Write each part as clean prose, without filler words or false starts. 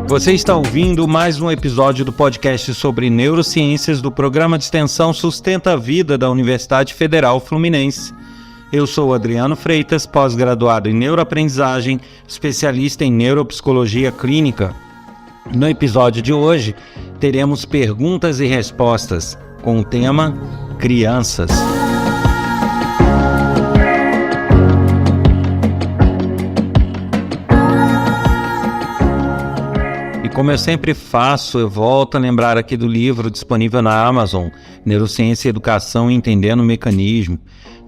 Você está ouvindo mais um episódio do podcast sobre neurociências do programa de extensão Sustenta a Vida da Universidade Federal Fluminense. Eu sou Adriano Freitas, pós-graduado em neuroaprendizagem, especialista em neuropsicologia clínica. No episódio de hoje, teremos perguntas e respostas com o tema Crianças. Como eu sempre faço, eu volto a lembrar aqui do livro disponível na Amazon, Neurociência e Educação Entendendo o Mecanismo.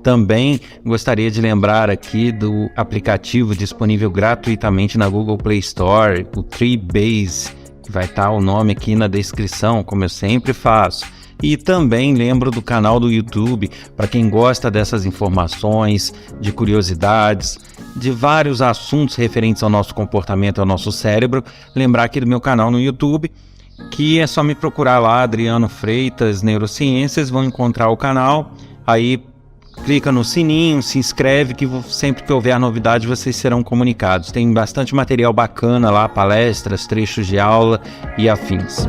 Também gostaria de lembrar aqui do aplicativo disponível gratuitamente na Google Play Store, o Treebase, que vai estar o nome aqui na descrição, como eu sempre faço. E também lembro do canal do YouTube, para quem gosta dessas informações, de curiosidades, de vários assuntos referentes ao nosso comportamento, ao nosso cérebro. Lembrar aqui do meu canal no YouTube, que é só me procurar lá, Adriano Freitas Neurociências, vão encontrar o canal. Aí clica no sininho, se inscreve, que sempre que houver novidade vocês serão comunicados. Tem bastante material bacana lá, palestras, trechos de aula e afins.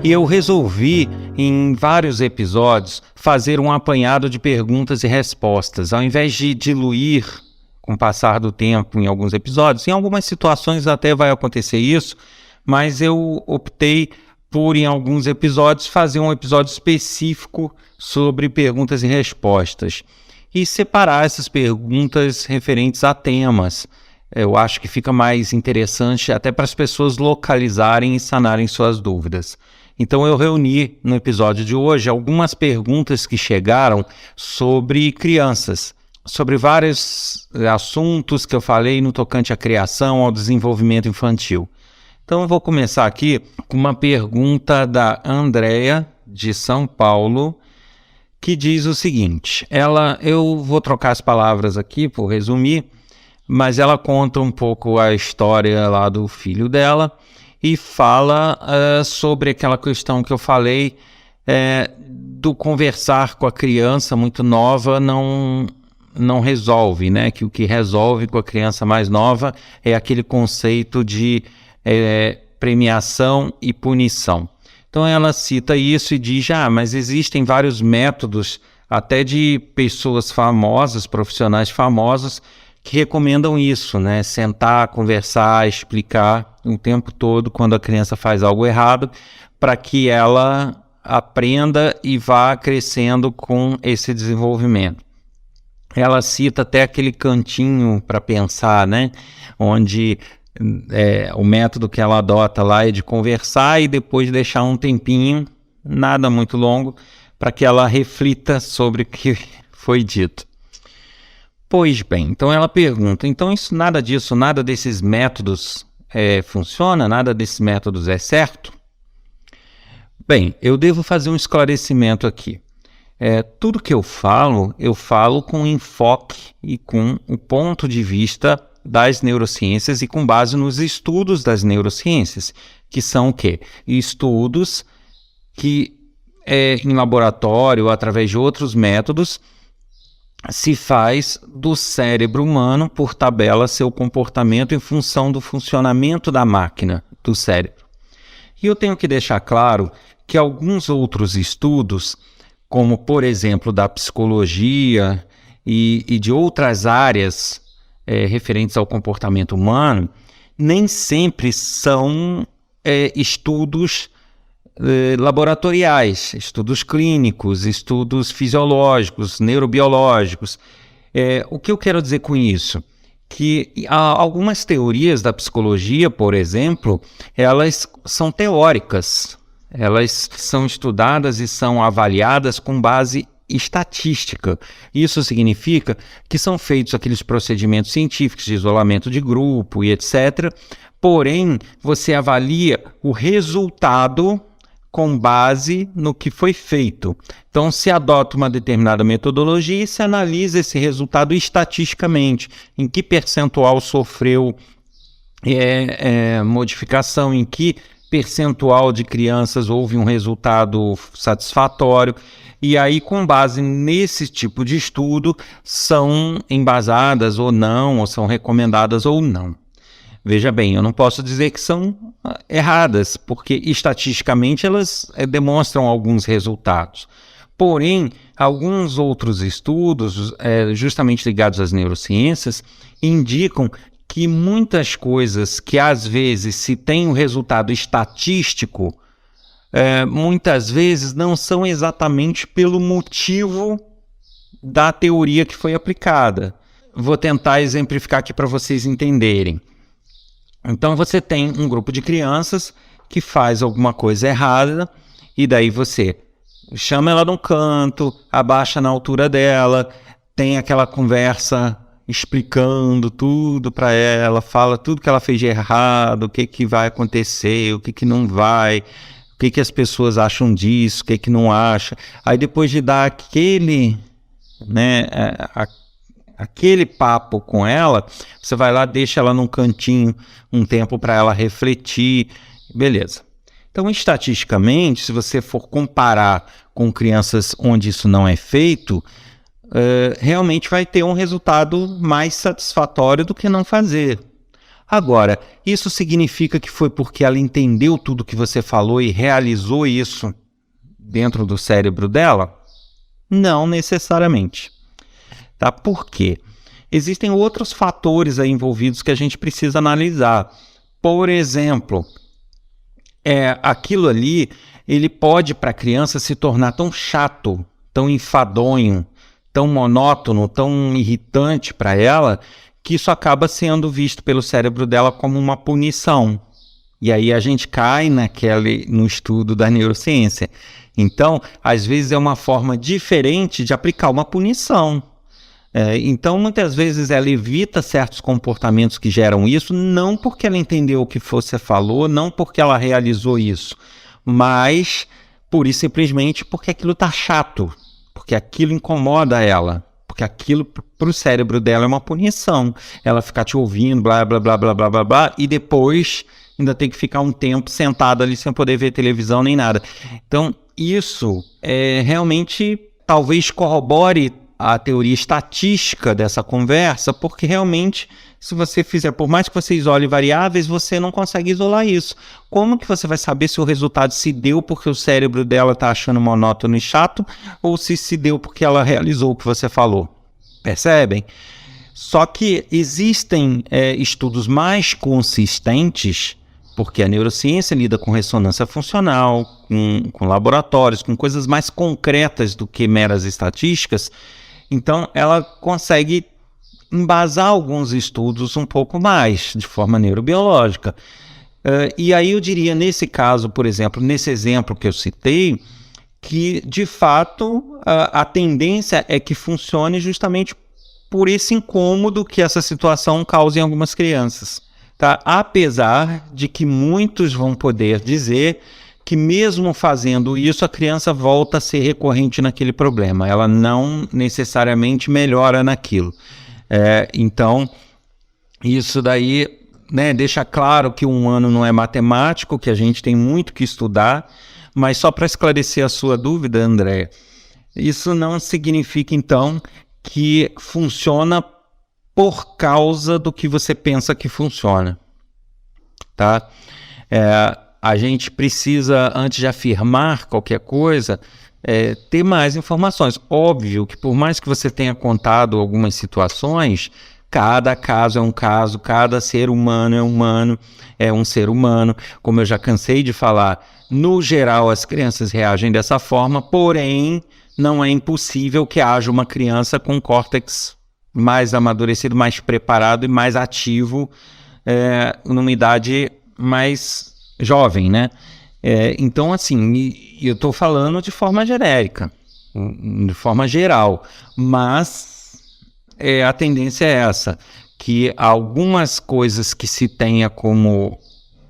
E eu resolvi, em vários episódios, fazer um apanhado de perguntas e respostas. Ao invés de diluir com o passar do tempo em alguns episódios, em algumas situações até vai acontecer isso, mas eu optei por, em alguns episódios, fazer um episódio específico sobre perguntas e respostas. E separar essas perguntas referentes a temas. Eu acho que fica mais interessante até para as pessoas localizarem e sanarem suas dúvidas. Então eu reuni no episódio de hoje algumas perguntas que chegaram sobre crianças, sobre vários assuntos que eu falei no tocante à criação, ao desenvolvimento infantil. Então eu vou começar aqui com uma pergunta da Andréia, de São Paulo, que diz o seguinte, eu vou trocar as palavras aqui por resumir, mas ela conta um pouco a história lá do filho dela, e fala sobre aquela questão que eu falei do conversar com a criança muito nova não resolve, né? Que o que resolve com a criança mais nova é aquele conceito de premiação e punição. Então ela cita isso e diz, mas existem vários métodos, até de pessoas famosas, profissionais famosos, que recomendam isso, né? Sentar, conversar, explicar o tempo todo quando a criança faz algo errado, para que ela aprenda e vá crescendo com esse desenvolvimento. Ela cita até aquele cantinho para pensar, né? Onde o método que ela adota lá é de conversar e depois deixar um tempinho, nada muito longo, para que ela reflita sobre o que foi dito. Pois bem, então ela pergunta, então nada desses métodos funciona? Nada desses métodos é certo? Bem, eu devo fazer um esclarecimento aqui. Tudo que eu falo com enfoque e com o ponto de vista das neurociências e com base nos estudos das neurociências, que são o quê? Estudos que em laboratório, através de outros métodos, se faz do cérebro humano, por tabela, seu comportamento em função do funcionamento da máquina do cérebro. E eu tenho que deixar claro que alguns outros estudos, como por exemplo da psicologia e de outras áreas referentes ao comportamento humano, nem sempre são estudos laboratoriais, estudos clínicos, estudos fisiológicos, neurobiológicos. O que eu quero dizer com isso? Que algumas teorias da psicologia, por exemplo, elas são teóricas, elas são estudadas e são avaliadas com base estatística. Isso significa que são feitos aqueles procedimentos científicos de isolamento de grupo e etc. Porém, você avalia o resultado com base no que foi feito. Então, se adota uma determinada metodologia e se analisa esse resultado estatisticamente, em que percentual sofreu modificação, em que percentual de crianças houve um resultado satisfatório. E aí, com base nesse tipo de estudo, são embasadas ou não, ou são recomendadas ou não. Veja bem, eu não posso dizer que são erradas, porque estatisticamente elas demonstram alguns resultados. Porém, alguns outros estudos, justamente ligados às neurociências, indicam que muitas coisas que às vezes se tem um resultado estatístico, muitas vezes não são exatamente pelo motivo da teoria que foi aplicada. Vou tentar exemplificar aqui para vocês entenderem. Então você tem um grupo de crianças que faz alguma coisa errada e daí você chama ela num canto, abaixa na altura dela, tem aquela conversa explicando tudo para ela, fala tudo que ela fez de errado, o que vai acontecer, o que não vai, o que as pessoas acham disso, o que não acham. Aí depois de dar aquele papo com ela, você vai lá, deixa ela num cantinho um tempo para ela refletir, beleza. Então, estatisticamente, se você for comparar com crianças onde isso não é feito, realmente vai ter um resultado mais satisfatório do que não fazer. Agora, isso significa que foi porque ela entendeu tudo que você falou e realizou isso dentro do cérebro dela? Não necessariamente. Tá? Por quê? Existem outros fatores aí envolvidos que a gente precisa analisar. Por exemplo, aquilo ali, ele pode para a criança se tornar tão chato, tão enfadonho, tão monótono, tão irritante para ela, que isso acaba sendo visto pelo cérebro dela como uma punição. E aí a gente cai no estudo da neurociência. Então, às vezes é uma forma diferente de aplicar uma punição. Então, muitas vezes ela evita certos comportamentos que geram isso, não porque ela entendeu o que você falou, não porque ela realizou isso, mas pura e simplesmente porque aquilo está chato, porque aquilo incomoda ela, porque aquilo para o cérebro dela é uma punição. Ela ficar te ouvindo, blá, blá, blá, blá, blá, blá, blá, e depois ainda tem que ficar um tempo sentado ali sem poder ver televisão nem nada. Então, isso realmente talvez corrobore a teoria estatística dessa conversa, porque realmente, se você fizer, por mais que você isole variáveis, você não consegue isolar isso. Como que você vai saber se o resultado se deu porque o cérebro dela está achando monótono e chato, ou se deu porque ela realizou o que você falou? Percebem? Só que existem estudos mais consistentes, porque a neurociência lida com ressonância funcional, com laboratórios, com coisas mais concretas do que meras estatísticas. Então, ela consegue embasar alguns estudos um pouco mais, de forma neurobiológica. E aí eu diria, nesse caso, por exemplo, nesse exemplo que eu citei, que, de fato, a tendência é que funcione justamente por esse incômodo que essa situação causa em algumas crianças. Tá? Apesar de que muitos vão poder dizer que mesmo fazendo isso, a criança volta a ser recorrente naquele problema. Ela não necessariamente melhora naquilo. Então, isso daí deixa claro que um ano não é matemático, que a gente tem muito que estudar, mas só para esclarecer a sua dúvida, Andréia, isso não significa, então, que funciona por causa do que você pensa que funciona. Tá? A gente precisa, antes de afirmar qualquer coisa, ter mais informações. Óbvio que por mais que você tenha contado algumas situações, cada caso é um caso, cada ser humano é um ser humano. Como eu já cansei de falar, no geral as crianças reagem dessa forma, porém não é impossível que haja uma criança com córtex mais amadurecido, mais preparado e mais ativo numa idade mais jovem, né? Então, assim, eu estou falando de forma genérica, de forma geral, mas a tendência é essa, que algumas coisas que se tenha como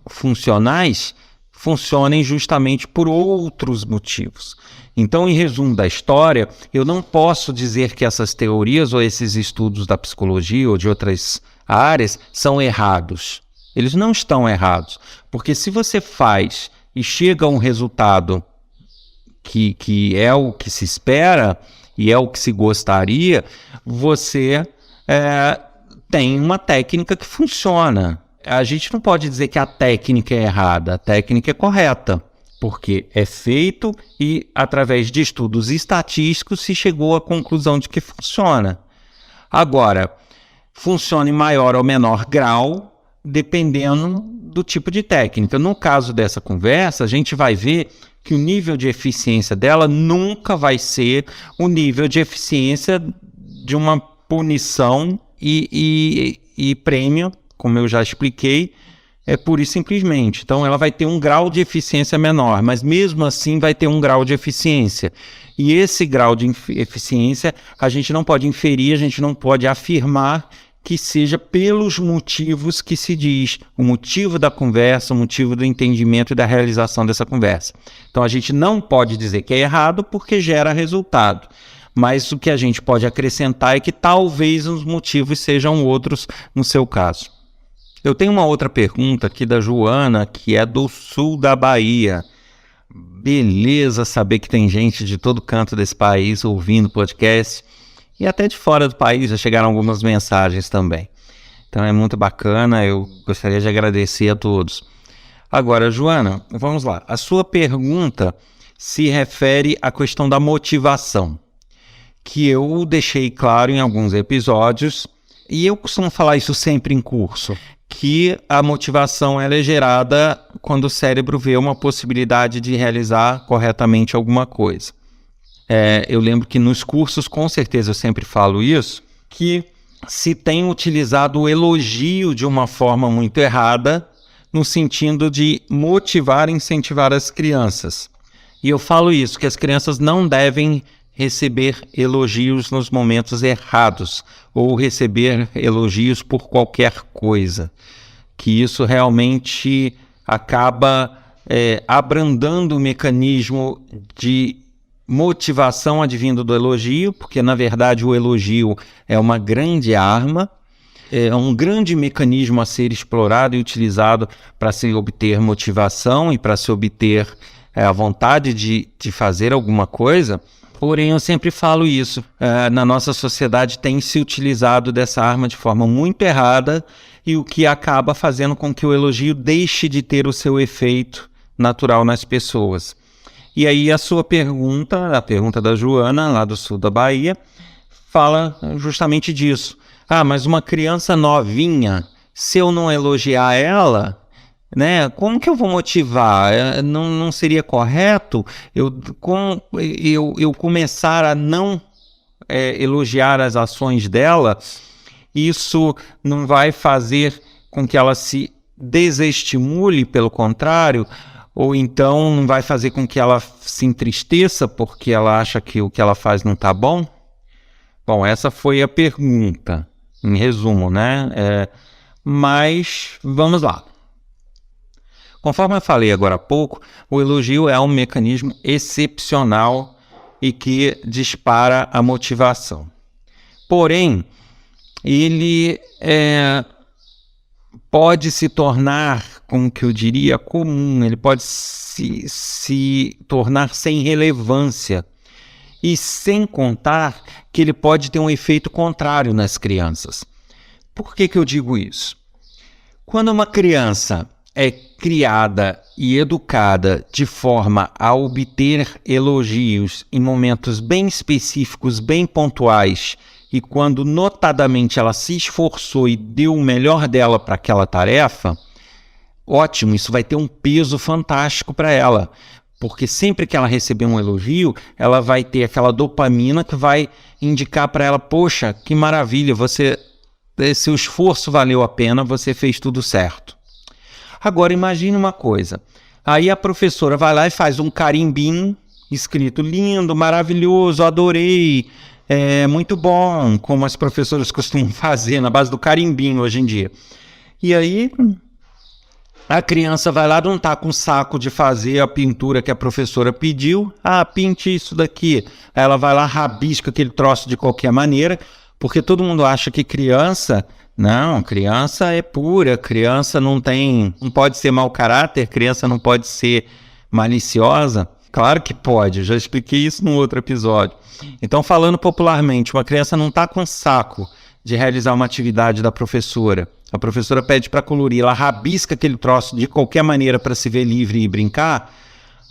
funcionais funcionem justamente por outros motivos. Então, em resumo da história, eu não posso dizer que essas teorias ou esses estudos da psicologia ou de outras áreas são errados. Eles não estão errados. Porque se você faz e chega a um resultado que é o que se espera e é o que se gostaria, você tem uma técnica que funciona. A gente não pode dizer que a técnica é errada, a técnica é correta, porque é feito e, através de estudos estatísticos, se chegou à conclusão de que funciona. Agora, funciona em maior ou menor grau, dependendo do tipo de técnica. No caso dessa conversa, a gente vai ver que o nível de eficiência dela nunca vai ser o nível de eficiência de uma punição e prêmio, como eu já expliquei, pura e simplesmente. Então, ela vai ter um grau de eficiência menor, mas mesmo assim vai ter um grau de eficiência. E esse grau de eficiência a gente não pode inferir, a gente não pode afirmar que seja pelos motivos que se diz, o motivo da conversa, o motivo do entendimento e da realização dessa conversa. Então, a gente não pode dizer que é errado porque gera resultado. Mas o que a gente pode acrescentar é que talvez os motivos sejam outros no seu caso. Eu tenho uma outra pergunta aqui da Joana, que é do sul da Bahia. Beleza saber que tem gente de todo canto desse país ouvindo o podcast. E até de fora do país já chegaram algumas mensagens também. Então é muito bacana, eu gostaria de agradecer a todos. Agora, Joana, vamos lá. A sua pergunta se refere à questão da motivação, que eu deixei claro em alguns episódios, e eu costumo falar isso sempre em curso, que a motivação ela é gerada quando o cérebro vê uma possibilidade de realizar corretamente alguma coisa. Eu lembro que nos cursos, com certeza eu sempre falo isso, que se tem utilizado o elogio de uma forma muito errada, no sentido de motivar e incentivar as crianças. E eu falo isso, que as crianças não devem receber elogios nos momentos errados, ou receber elogios por qualquer coisa, que isso realmente acaba abrandando o mecanismo de motivação advindo do elogio, porque na verdade o elogio é uma grande arma, é um grande mecanismo a ser explorado e utilizado para se obter motivação e para se obter a vontade de fazer alguma coisa. Porém, eu sempre falo isso, na nossa sociedade tem se utilizado dessa arma de forma muito errada, e o que acaba fazendo com que o elogio deixe de ter o seu efeito natural nas pessoas. E aí a sua pergunta, a pergunta da Joana, lá do sul da Bahia, fala justamente disso. Mas uma criança novinha, se eu não elogiar ela, né, como que eu vou motivar? Não seria correto eu começar a não elogiar as ações dela? Isso não vai fazer com que ela se desestimule, pelo contrário, ou então não vai fazer com que ela se entristeça porque ela acha que o que ela faz não está bom? Bom, essa foi a pergunta, em resumo, né? Mas vamos lá. Conforme eu falei agora há pouco, o elogio é um mecanismo excepcional e que dispara a motivação. Porém, ele pode se tornar, como que eu diria, comum, ele pode se tornar sem relevância. E sem contar que ele pode ter um efeito contrário nas crianças. Por que eu digo isso? Quando uma criança é criada e educada de forma a obter elogios em momentos bem específicos, bem pontuais, e quando notadamente ela se esforçou e deu o melhor dela para aquela tarefa, ótimo, isso vai ter um peso fantástico para ela, porque sempre que ela receber um elogio, ela vai ter aquela dopamina que vai indicar para ela, poxa, que maravilha, seu esforço valeu a pena, você fez tudo certo. Agora imagine uma coisa, aí a professora vai lá e faz um carimbinho escrito lindo, maravilhoso, adorei, muito bom, como as professoras costumam fazer na base do carimbinho hoje em dia. E aí a criança vai lá, não está com saco de fazer a pintura que a professora pediu, pinte isso daqui. Ela vai lá, rabisca aquele troço de qualquer maneira, porque todo mundo acha que criança Não, criança é pura, criança não pode ser mau caráter, criança não pode ser maliciosa. Claro que pode, eu já expliquei isso num outro episódio. Então, falando popularmente, uma criança não está com saco de realizar uma atividade da professora. A professora pede para colorir, ela rabisca aquele troço de qualquer maneira para se ver livre e brincar.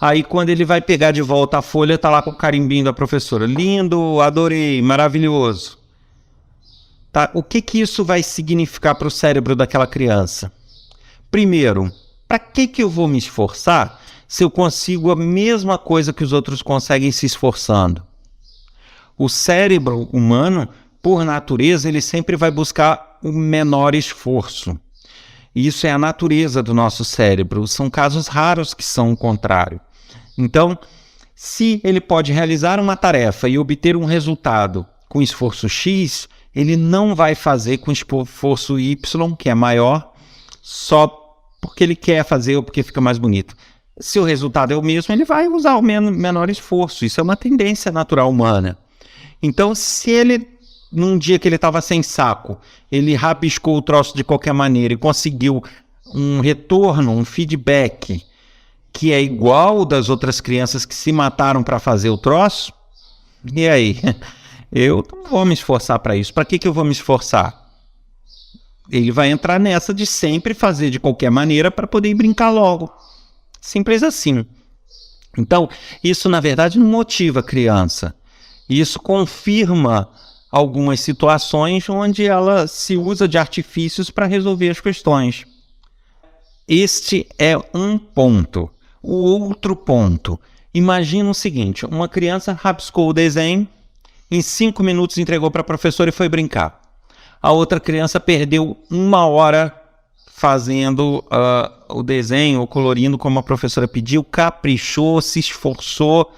Aí, quando ele vai pegar de volta a folha, tá lá com o carimbinho da professora. Lindo, adorei, maravilhoso. Tá? O que isso vai significar para o cérebro daquela criança? Primeiro, para que eu vou me esforçar se eu consigo a mesma coisa que os outros conseguem se esforçando? O cérebro humano, por natureza, ele sempre vai buscar o menor esforço. Isso é a natureza do nosso cérebro. São casos raros que são o contrário. Então, se ele pode realizar uma tarefa e obter um resultado com esforço X, ele não vai fazer com esforço Y, que é maior, só porque ele quer fazer ou porque fica mais bonito. Se o resultado é o mesmo, ele vai usar o menor esforço. Isso é uma tendência natural humana. Então, se ele, num dia que ele estava sem saco, ele rabiscou o troço de qualquer maneira e conseguiu um retorno, um feedback, que é igual das outras crianças que se mataram para fazer o troço, e aí? Eu não vou me esforçar para isso. Para que eu vou me esforçar? Ele vai entrar nessa de sempre fazer de qualquer maneira para poder brincar logo. Simples assim. Então, isso na verdade não motiva a criança. Isso confirma algumas situações onde ela se usa de artifícios para resolver as questões. Este é um ponto. O outro ponto. Imagina o seguinte, uma criança rabiscou o desenho, em 5 minutos entregou para a professora e foi brincar. A outra criança perdeu 1 hora fazendo o desenho, ou colorindo como a professora pediu, caprichou, se esforçou.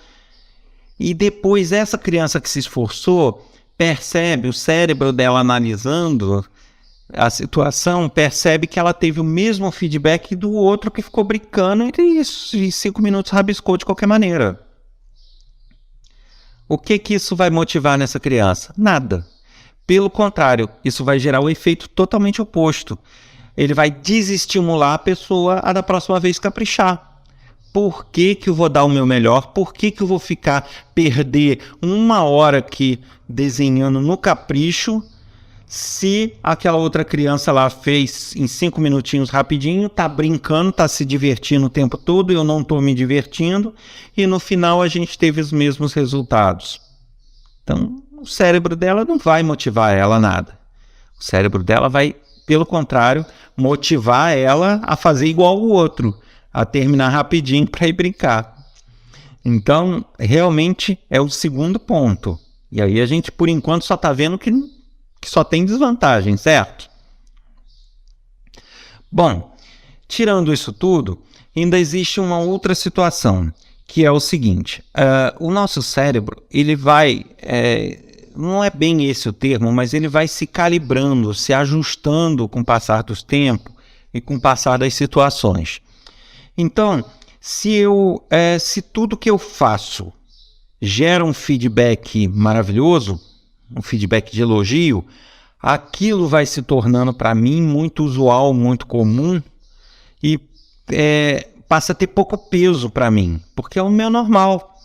E depois essa criança que se esforçou percebe, o cérebro dela analisando a situação, percebe que ela teve o mesmo feedback do outro que ficou brincando e isso, em 5 minutos rabiscou de qualquer maneira. O que isso vai motivar nessa criança? Nada. Pelo contrário, isso vai gerar o efeito totalmente oposto. Ele vai desestimular a pessoa a da próxima vez caprichar. Por que eu vou dar o meu melhor? Por que eu vou perder 1 hora aqui desenhando no capricho, se aquela outra criança lá fez em 5 minutinhos rapidinho, tá brincando, tá se divertindo o tempo todo, eu não tô me divertindo, e no final a gente teve os mesmos resultados. Então, o cérebro dela não vai motivar ela a nada. O cérebro dela vai, pelo contrário, motivar ela a fazer igual o outro, a terminar rapidinho para ir brincar. Então, realmente é o segundo ponto. E aí a gente, por enquanto, só está vendo que só tem desvantagem, certo? Bom, tirando isso tudo, ainda existe uma outra situação, que é o seguinte, o nosso cérebro, ele vai, não é bem esse o termo, mas ele vai se calibrando, se ajustando com o passar do tempo e com o passar das situações. Então, se tudo que eu faço gera um feedback maravilhoso, um feedback de elogio, aquilo vai se tornando para mim muito usual, muito comum e passa a ter pouco peso para mim, porque é o meu normal.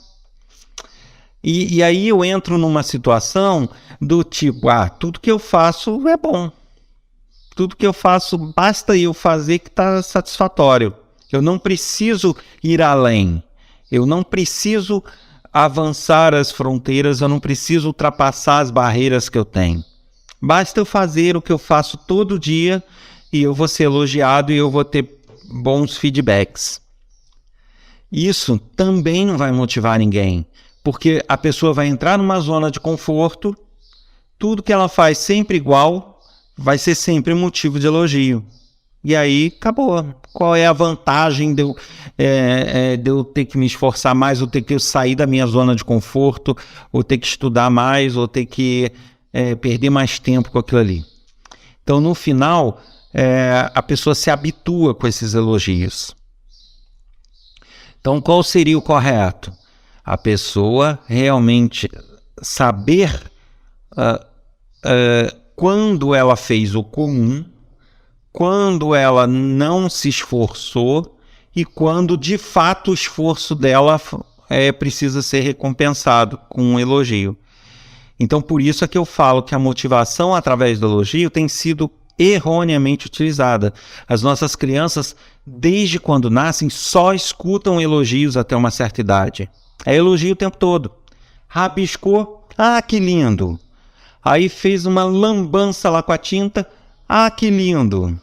E aí eu entro numa situação do tipo, tudo que eu faço é bom. Tudo que eu faço, basta eu fazer que está satisfatório. Eu não preciso ir além. Eu não preciso avançar as fronteiras, eu não preciso ultrapassar as barreiras que eu tenho. Basta eu fazer o que eu faço todo dia e eu vou ser elogiado e eu vou ter bons feedbacks. Isso também não vai motivar ninguém, porque a pessoa vai entrar numa zona de conforto, tudo que ela faz sempre igual, vai ser sempre motivo de elogio. E aí, acabou. Qual é a vantagem de eu ter que me esforçar mais, ou ter que sair da minha zona de conforto, ou ter que estudar mais, ou ter que perder mais tempo com aquilo ali? Então, no final, a pessoa se habitua com esses elogios. Então, qual seria o correto? A pessoa realmente saber quando ela fez o comum, quando ela não se esforçou e quando de fato o esforço dela precisa ser recompensado com um elogio. Então, por isso é que eu falo que a motivação através do elogio tem sido erroneamente utilizada. As nossas crianças, desde quando nascem, só escutam elogios até uma certa idade. É elogio o tempo todo. Rabiscou, ah, que lindo. Aí fez uma lambança lá com a tinta, ah, que lindo.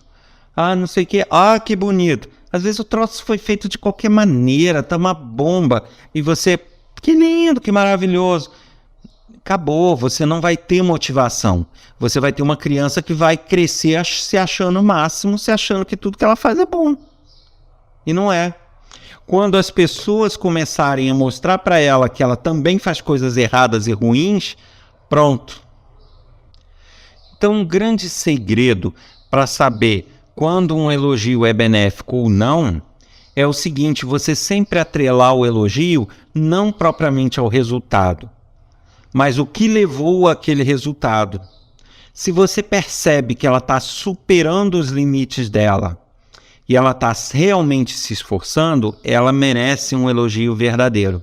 Ah, não sei o que, ah, que bonito. Às vezes o troço foi feito de qualquer maneira, tá uma bomba, e você, que lindo, que maravilhoso. Acabou, você não vai ter motivação. Você vai ter uma criança que vai crescer se achando o máximo, se achando que tudo que ela faz é bom. E não é. Quando as pessoas começarem a mostrar para ela que ela também faz coisas erradas e ruins, pronto. Então, um grande segredo para saber quando um elogio é benéfico ou não é o seguinte: você sempre atrelar o elogio não propriamente ao resultado, mas o que levou àquele resultado. Se você percebe que ela está superando os limites dela e ela está realmente se esforçando, ela merece um elogio verdadeiro.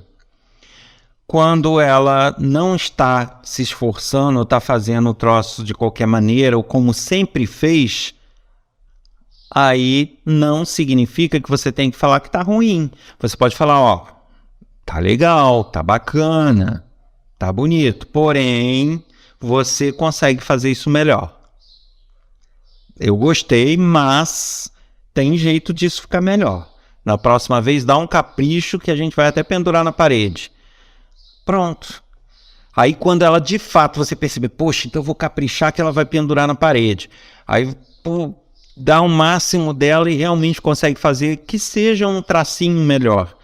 Quando ela não está se esforçando, ou está fazendo o troço de qualquer maneira, ou como sempre fez, aí não significa que você tem que falar que está ruim. Você pode falar, ó, tá legal, tá bacana, tá bonito, porém, você consegue fazer isso melhor. Eu gostei, mas tem jeito disso ficar melhor. Na próxima vez, dá um capricho que a gente vai até pendurar na parede. Pronto. Aí quando ela de fato você perceber, poxa, então eu vou caprichar que ela vai pendurar na parede. Aí dá o máximo dela e realmente consegue fazer que seja um tracinho melhor.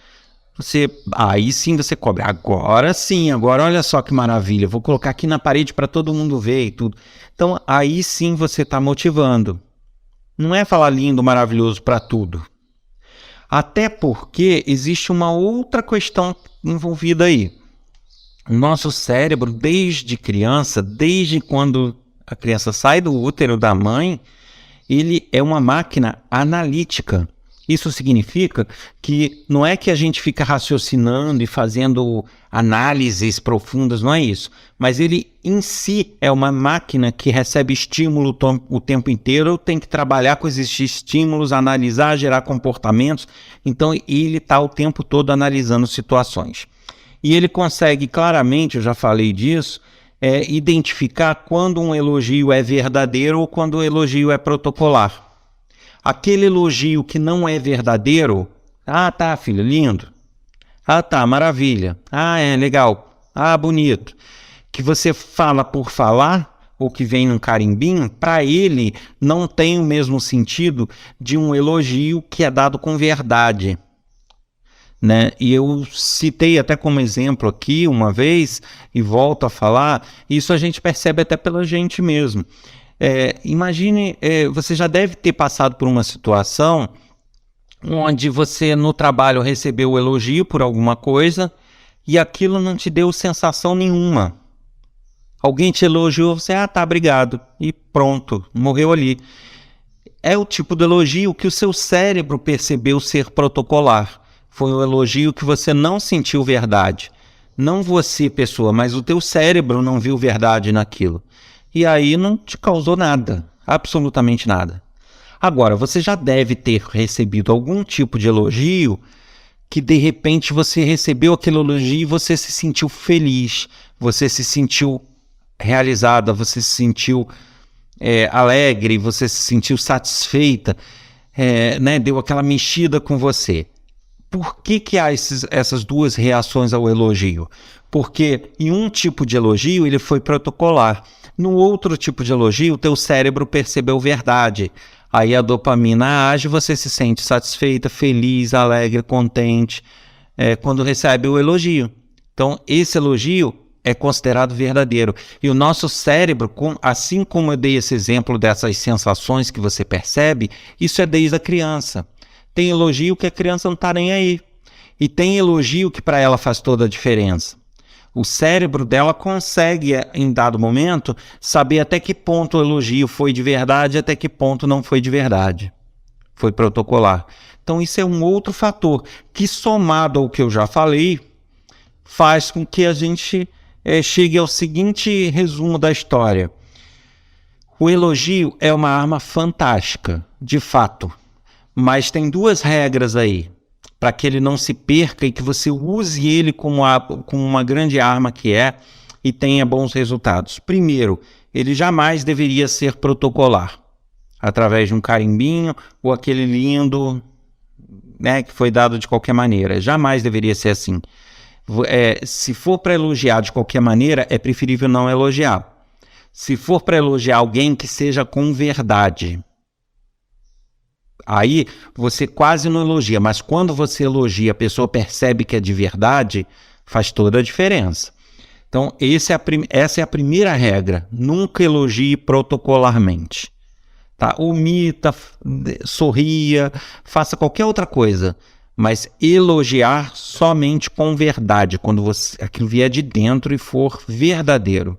Aí sim você cobra. Agora sim, agora olha só que maravilha. Vou colocar aqui na parede para todo mundo ver e tudo. Então aí sim você está motivando. Não é falar lindo, maravilhoso para tudo. Até porque existe uma outra questão envolvida aí. O nosso cérebro, desde criança, desde quando a criança sai do útero da mãe, ele é uma máquina analítica. Isso significa que não é que a gente fica raciocinando e fazendo análises profundas, não é isso. Mas ele em si é uma máquina que recebe estímulo o tempo inteiro, tem que trabalhar com esses estímulos, analisar, gerar comportamentos. Então ele está o tempo todo analisando situações. E ele consegue claramente, eu já falei disso, identificar quando um elogio é verdadeiro ou quando o elogio é protocolar. Aquele elogio que não é verdadeiro, ah, tá, filho, lindo. Ah, tá, maravilha. Ah, é, legal. Ah, bonito. Que você fala por falar, ou que vem num carimbinho, para ele não tem o mesmo sentido de um elogio que é dado com verdade. Né? E eu citei até como exemplo aqui uma vez, e volto a falar, isso a gente percebe até pela gente mesmo. Imagine, você já deve ter passado por uma situação onde você no trabalho recebeu o elogio por alguma coisa e aquilo não te deu sensação nenhuma. Alguém te elogiou, você, tá, obrigado, e pronto, morreu ali. É o tipo de elogio que o seu cérebro percebeu ser protocolar. Foi um elogio que você não sentiu verdade. Não você, pessoa, mas o teu cérebro não viu verdade naquilo. E aí não te causou nada, absolutamente nada. Agora, você já deve ter recebido algum tipo de elogio que de repente você recebeu aquele elogio e você se sentiu feliz, você se sentiu realizada, você se sentiu alegre, você se sentiu satisfeita, né? Deu aquela mexida com você. Por que há essas duas reações ao elogio? Porque em um tipo de elogio ele foi protocolar. No outro tipo de elogio, o teu cérebro percebeu verdade. Aí a dopamina age, você se sente satisfeita, feliz, alegre, contente, quando recebe o elogio. Então, esse elogio é considerado verdadeiro. E o nosso cérebro, assim como eu dei esse exemplo dessas sensações que você percebe, isso é desde a criança. Tem elogio que a criança não está nem aí. E tem elogio que para ela faz toda a diferença. O cérebro dela consegue, em dado momento, saber até que ponto o elogio foi de verdade e até que ponto não foi de verdade. Foi protocolar. Então isso é um outro fator que, somado ao que eu já falei, faz com que a gente chegue ao seguinte resumo da história. O elogio é uma arma fantástica, de fato, mas tem duas regras aí, para que ele não se perca e que você use ele como uma grande arma que é e tenha bons resultados. Primeiro, ele jamais deveria ser protocolar, através de um carimbinho ou aquele lindo, né, que foi dado de qualquer maneira. Jamais deveria ser assim. Se for para elogiar de qualquer maneira, é preferível não elogiar. Se for para elogiar alguém, que seja com verdade. Aí você quase não elogia, mas quando você elogia, a pessoa percebe que é de verdade, faz toda a diferença. Então essa é a primeira regra, nunca elogie protocolarmente. Tá? Omita, sorria, faça qualquer outra coisa, mas elogiar somente com verdade, quando aquilo vier de dentro e for verdadeiro.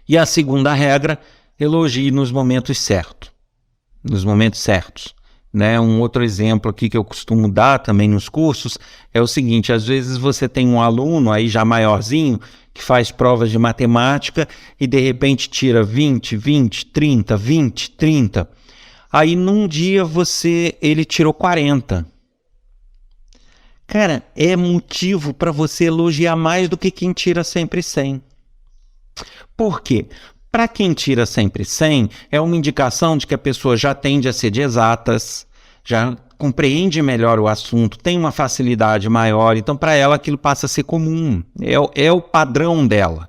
E a segunda regra, elogie nos momentos certos. Nos momentos certos. Né? Um outro exemplo aqui que eu costumo dar também nos cursos é o seguinte: às vezes você tem um aluno aí já maiorzinho que faz provas de matemática e de repente tira 20, 20, 30, 20, 30. Aí num dia ele tirou 40. Cara, é motivo para você elogiar mais do que quem tira sempre 100. Por quê? Para quem tira sempre 100, é uma indicação de que a pessoa já tende a ser de exatas, já compreende melhor o assunto, tem uma facilidade maior, então para ela aquilo passa a ser comum, é o padrão dela.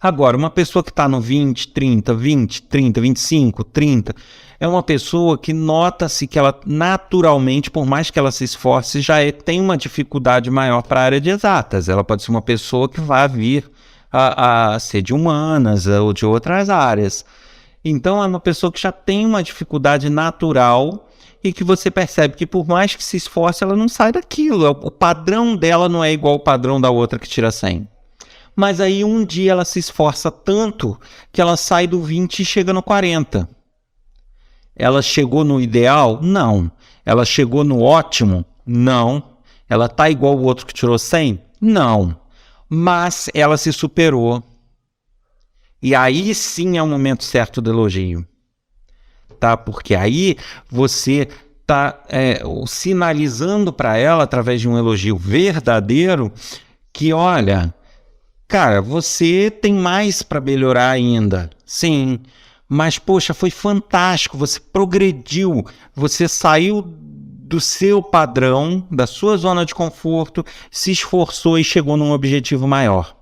Agora, uma pessoa que está no 20, 30, 20, 30, 25, 30, é uma pessoa que nota-se que ela naturalmente, por mais que ela se esforce, tem uma dificuldade maior para a área de exatas. Ela pode ser uma pessoa que vai vir a ser de humanas ou de outras áreas. Então é uma pessoa que já tem uma dificuldade natural e que você percebe que por mais que se esforce, ela não sai daquilo. O padrão dela não é igual ao padrão da outra que tira 100. Mas aí um dia ela se esforça tanto que ela sai do 20 e chega no 40. Ela chegou no ideal? Não. Ela chegou no ótimo? Não. Ela está igual ao outro que tirou 100? Não. Mas ela se superou. E aí sim é o momento certo do elogio. Tá? Porque aí você está sinalizando para ela, através de um elogio verdadeiro, que olha, cara, você tem mais para melhorar ainda. Sim, mas poxa, foi fantástico, você progrediu, você saiu do seu padrão, da sua zona de conforto, se esforçou e chegou num objetivo maior.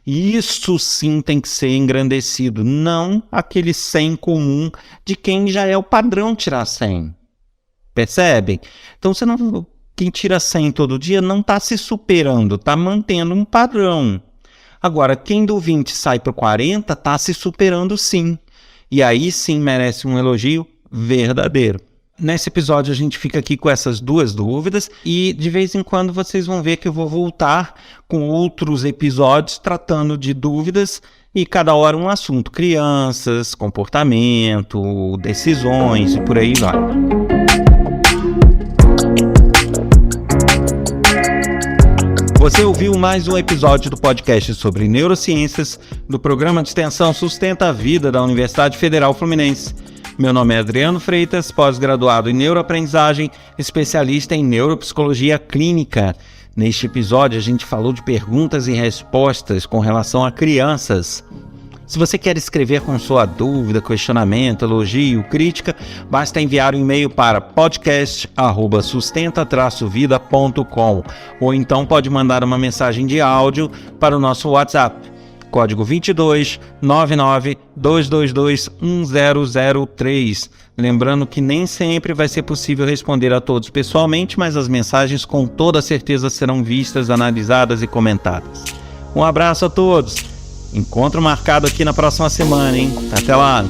E isso sim tem que ser engrandecido, não aquele 100 comum de quem já é o padrão tirar 100. Percebem? Então quem tira 100 todo dia não está se superando, está mantendo um padrão. Agora, quem do 20 sai para o 40 está se superando sim. E aí sim merece um elogio verdadeiro. Nesse episódio a gente fica aqui com essas duas dúvidas e de vez em quando vocês vão ver que eu vou voltar com outros episódios tratando de dúvidas e cada hora um assunto: crianças, comportamento, decisões e por aí vai. Você ouviu mais um episódio do podcast sobre neurociências do programa de extensão Sustenta a Vida da Universidade Federal Fluminense. Meu nome é Adriano Freitas, pós-graduado em neuroaprendizagem, especialista em neuropsicologia clínica. Neste episódio a gente falou de perguntas e respostas com relação a crianças. Se você quer escrever com sua dúvida, questionamento, elogio, crítica, basta enviar um e-mail para podcast@sustenta-vida.com ou então pode mandar uma mensagem de áudio para o nosso WhatsApp. Código 22 99 222 1003. Lembrando que nem sempre vai ser possível responder a todos pessoalmente, mas as mensagens com toda certeza serão vistas, analisadas e comentadas. Um abraço a todos. Encontro marcado aqui na próxima semana, hein? Até lá!